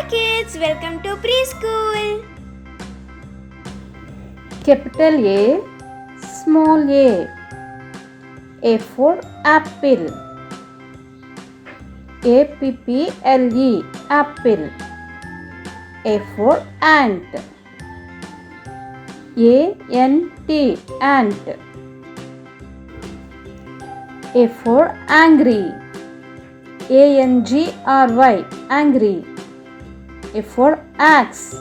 Hi kids, welcome to Preschool. Capital A, small a. A for apple. A-P-P-L-E, apple. A for ant. A-N-T, ant. A for angry. A-N-G-R-Y, angry. A for axe.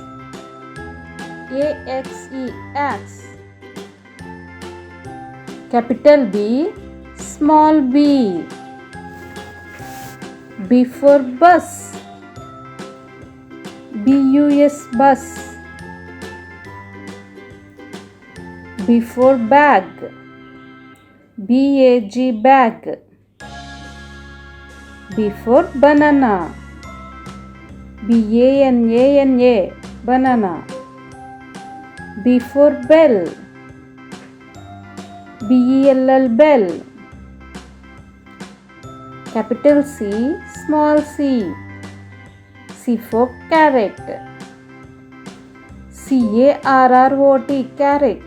A-X-E, axe. Capital B, small b. B for bus. B-U-S, bus. B for bag. B-A-G, bag. B for banana. B-A-N-A-N-A, banana. B for bell. B-E-L-L, bell. Capital C, small c. C for carrot. C-A-R-R-O-T, carrot.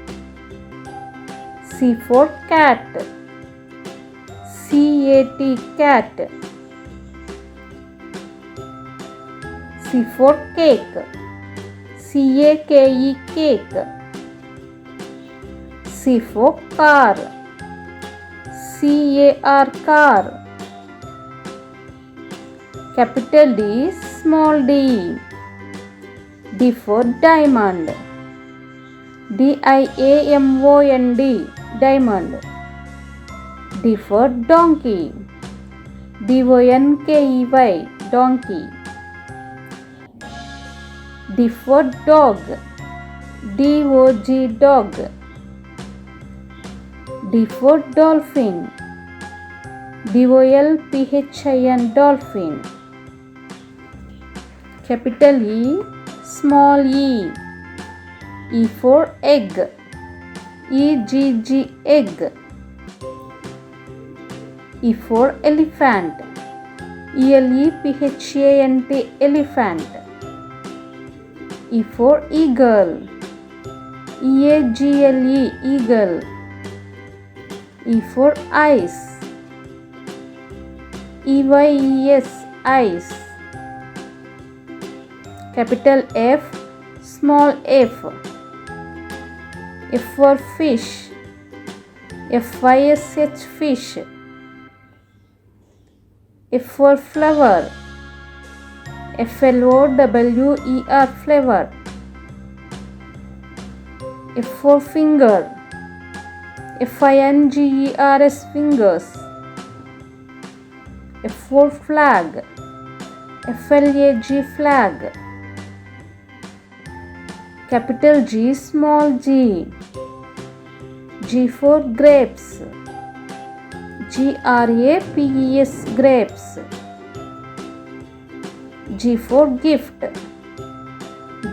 C for cat. C-A-T, cat. C for cake. C-A-K-E, cake. C for car. C-A-R, car. Capital D, small d. D for diamond. D-I-A-M-O-N-D, diamond. D for donkey. D-O-N-K-E-Y, donkey. D for dog. D-O-G, dog. D for dolphin. D-O-L-P-H-I-N, dolphin. Capital E, small e. E for egg. E-G-G, egg. E for elephant. E-L-E-P-H-A-N-T, elephant. E for eagle. E-A-G-L-E, eagle. E for ice. E-Y-E-S, ice. Capital F, small f. F for fish. F-I-S-H, fish. F for flower. F-L-O-W-E-R, flower. F for finger. F-I-N-G-E-R-S, fingers. F for flag. F-L-A-G, flag. Capital G, small g. G for grapes. G-R-A-P-E-S, grapes. G for gift.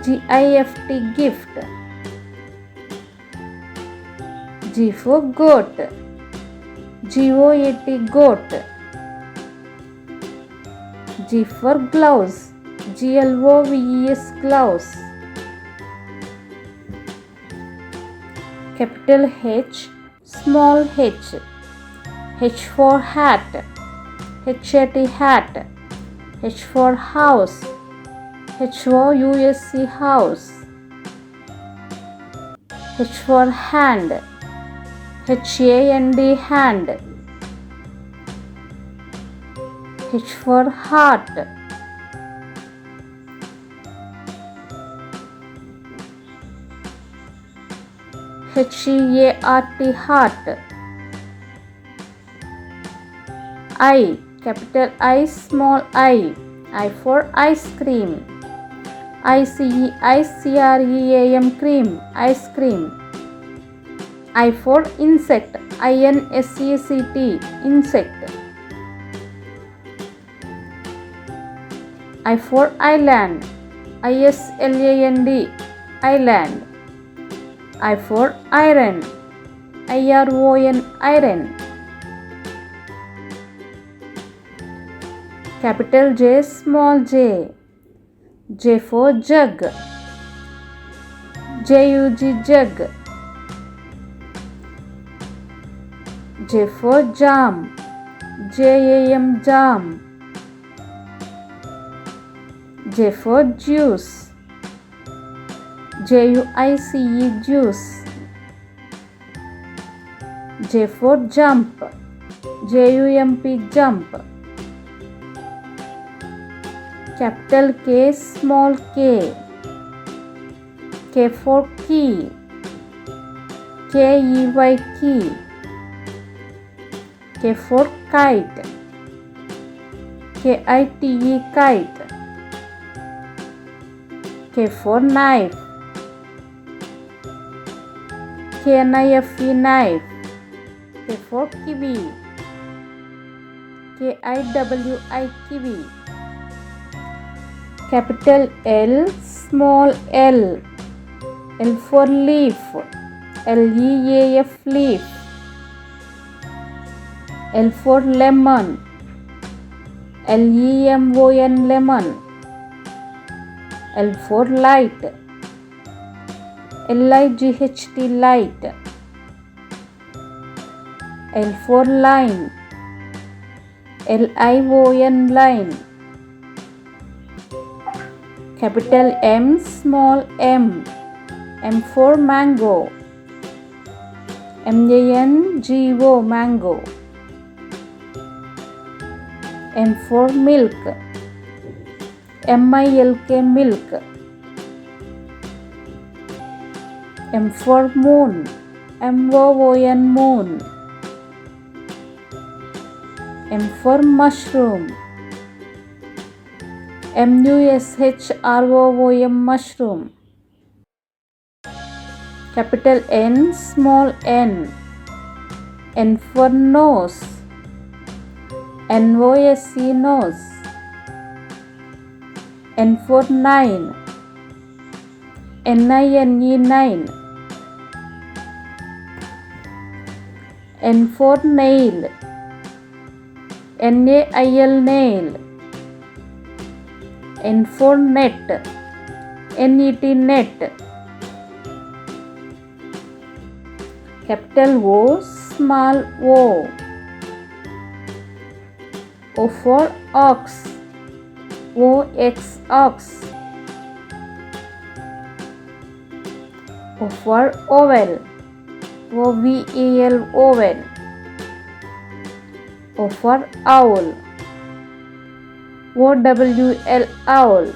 G-I-F-T, gift. G for goat. G-O-A-T, goat. G for gloves. G-L-O-V-E-S, gloves. Capital H, small h. H for hat. H-A-T, hat. H for house. H-O-U-S-E, house. H for hand. H-A-N-D, hand. H for heart. H-E-A-R-T, heart. I, capital I, small I. I for ice cream. I-C-E-I-C-R-E-A-M, cream, ice cream. I for insect. I-N-S-E-C-T, insect. I for island. I-S-L-A-N-D, island. I for iron. I-R-O-N, iron. Capital J, small j. J for jug. J-U-G, jug. J for jam. J-A-M, jam. J for juice. J-U-I-C-E, juice. J for jump. J-U-M-P, jump. Capital K, small k. K for key. K-E-Y, key. K for kite. K-I-T-E, kite. K for knife. K-N-I-F-E, knife. K for kiwi. K-I-W-I, kiwi. Capital L, small l. L for leaf. L-E-A-F, leaf. L for lemon. L-E-M-O-N, lemon. L for light. L-I-G-H-T, light. L for line. L-I-O-N, line. Capital M, small m. M for mango. M-A-N-G-O, mango. M for milk. M-I-L-K, milk. M for moon. M-O-O-N, moon. M for mushroom. M-U-S-H-R-O-O-M, mushroom. Capital N, small n. N for nose. N-O-S-E, nose. N for nine. N-I-N-E, nine. N for nail. N-A-I-L, nail. N for net. N-E-T, net. Capital O, small o. O for ox. O-X, ox. O for oval. O-V-E-L, oval. O for owl. O-W-L, owl.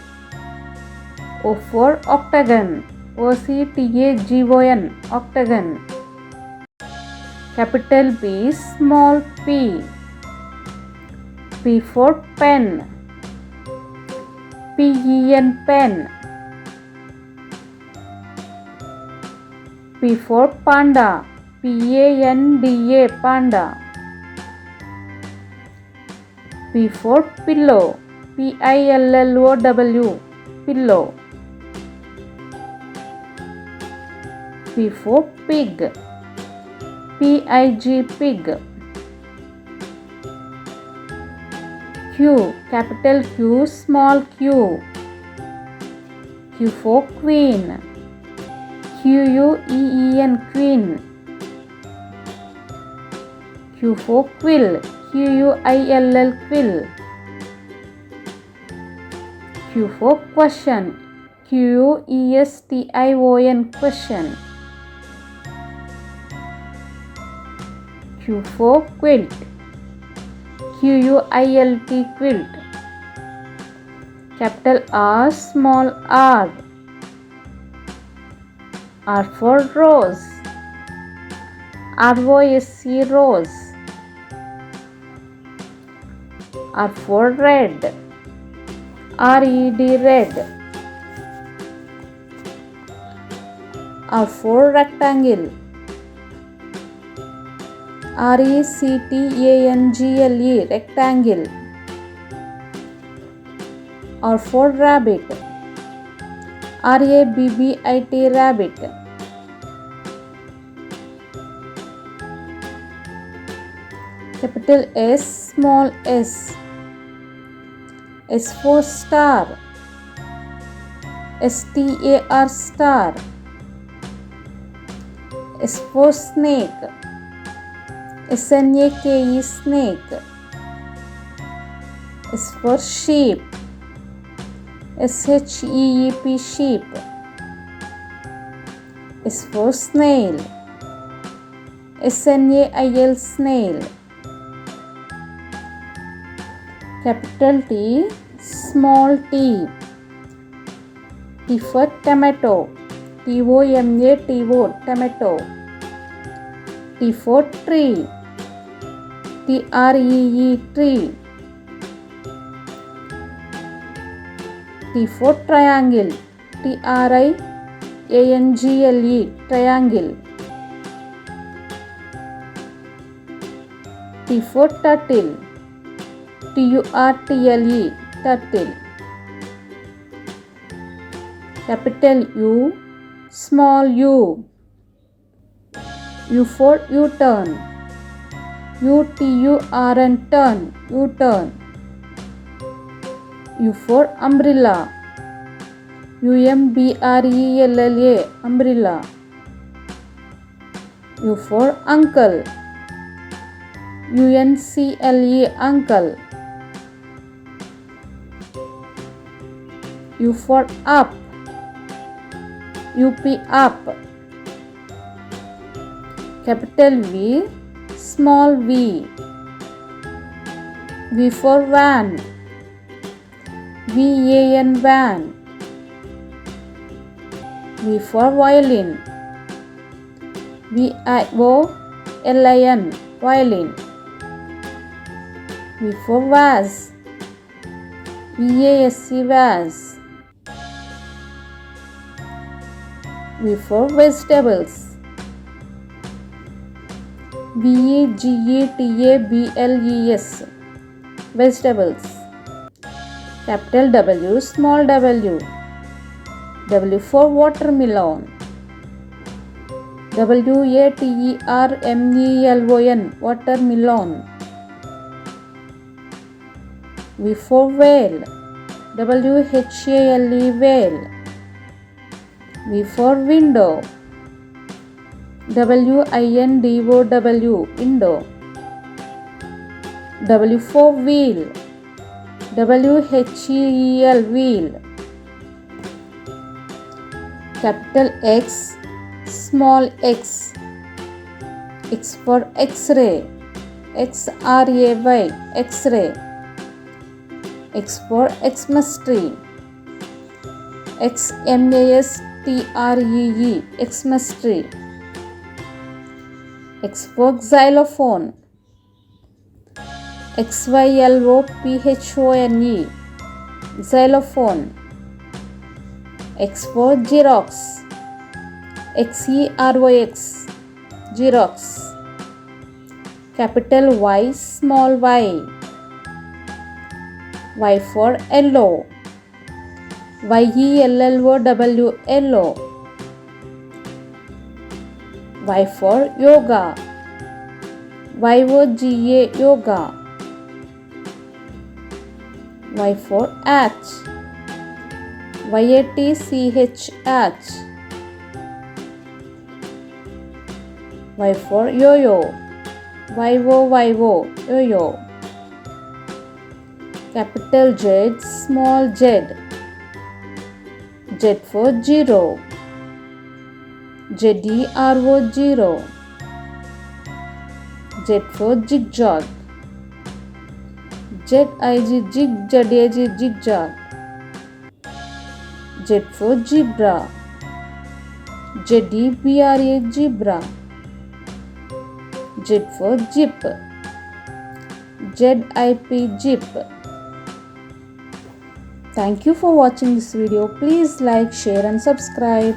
O for octagon. O-C-T-A-G-O-N, octagon. Capital P, small p. P for pen. P-E-N, pen. P for panda. P-A-N-D-A, panda. P for pillow. P-I-L-L-O-W, pillow. P for pig. P-I-G, pig. Q, capital Q, small q. Q for queen. Q-U-E-E-N, queen. Q for quill. Q-U-I-L-L, quill. Q for question. Q-U-E-S-T-I-O-N, question. Q for quilt. Q-U-I-L-T, quilt. Capital R, small r. R for rose. R-O-S-E, rose. R for red. R-E-D, red. R for rectangle. R-E-C-T-A-N-G-L-E, rectangle. R for rabbit. R-A-B-B-I-T, rabbit. Capital S, small s. S for star. STAR star. S for snake. SNAKE snake. S for sheep. SHEEP sheep. S for snail. SNAIL snail. Capital T, small t. T for tomato. TOMATO tomato. T for tree. TREE tree. T for triangle. TRIANGLE triangle. T for turtle. TURTLE turtle. Capital U, small u. U for U-turn. UTURN turn, U-turn. U for umbrella. UMBRELLA umbrella. U for uncle. UNCLE uncle. U for up. UP up. Capital V, small v. V for van. VAN van. V for violin. VIOLIN violin. V for vase. VASE vase. V for vegetables. VEGETABLES vegetables. Capital W, small w. W for watermelon. WATERMELON watermelon. V for whale. WHALE whale. V for window. WINDOW window. W for wheel. WHEEL wheel. Capital X, small x. X for X-ray. XRAY X-ray. X for Xmas-tree. XMASTREE Xmas-tree. X for xylophone. XYLOPHONE xylophone. X for Xerox. XEROX Xerox. Capital Y, small y. Y for yellow. YELLOW yellow. Y for yoga. YOGA yoga. Y for hatch. YATCH hatch. Y for yo-yo. YOYO yo-yo. Capital Z, small z. Z for zero. ZERO zero. Z for zigzag. ZIG zigzag. Z for zebra. ZEBRA zebra. Z for zip. ZIP zip. Thank you for watching this video. Please like, share and subscribe.